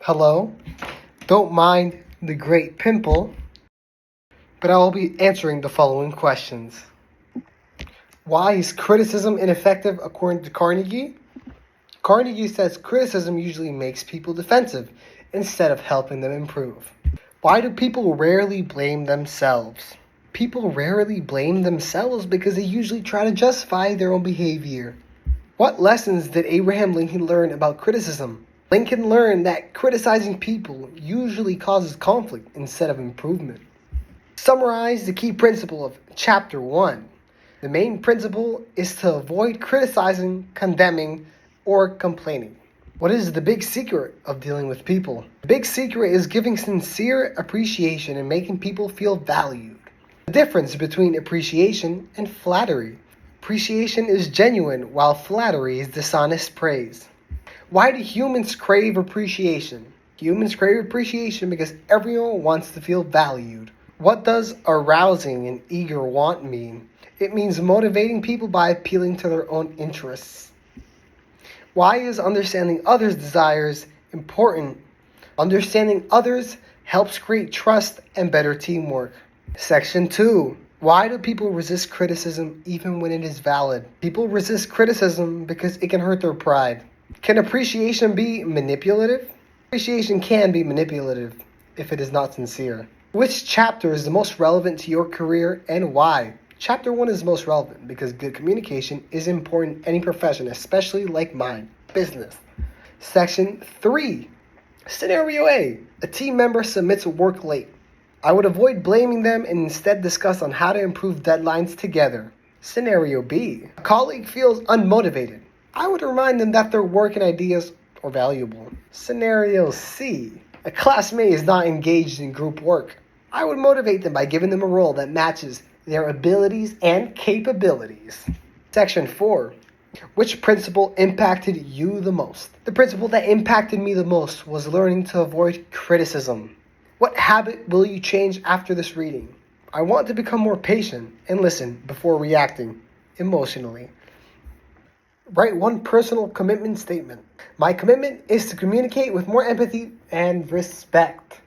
Hello? Don't mind the great pimple, but I will be answering the following questions. Why is criticism ineffective according to Carnegie? Carnegie says criticism usually makes people defensive instead of helping them improve. Why do people rarely blame themselves? People rarely blame themselves because they usually try to justify their own behavior. What lessons did Abraham Lincoln learn about criticism? Lincoln learned that criticizing people usually causes conflict instead of improvement. Summarize the key principle of Chapter 1. The main principle is to avoid criticizing, condemning, or complaining. What is the big secret of dealing with people? The big secret is giving sincere appreciation and making people feel valued. The difference between appreciation and flattery. Appreciation is genuine, while flattery is dishonest praise. Why do humans crave appreciation? Humans crave appreciation because everyone wants to feel valued. What does arousing an eager want mean? It means motivating people by appealing to their own interests. Why is understanding others' desires important? Understanding others helps create trust and better teamwork. Section 2. Why do people resist criticism even when it is valid? People resist criticism because it can hurt their pride. Can appreciation be manipulative? Appreciation can be manipulative if it is not sincere. Which chapter is the most relevant to your career and why? Chapter 1 is most relevant because good communication is important in any profession, especially like mine, business. Section 3. Scenario A. A team member submits work late. I would avoid blaming them and instead discuss on how to improve deadlines together. Scenario B. A colleague feels unmotivated. I would remind them that their work and ideas are valuable. Scenario C. A classmate is not engaged in group work. I would motivate them by giving them a role that matches their abilities and capabilities. Section 4. Which principle impacted you the most? The principle that impacted me the most was learning to avoid criticism. What habit will you change after this reading? I want to become more patient and listen before reacting emotionally. Write one personal commitment statement. My commitment is to communicate with more empathy and respect.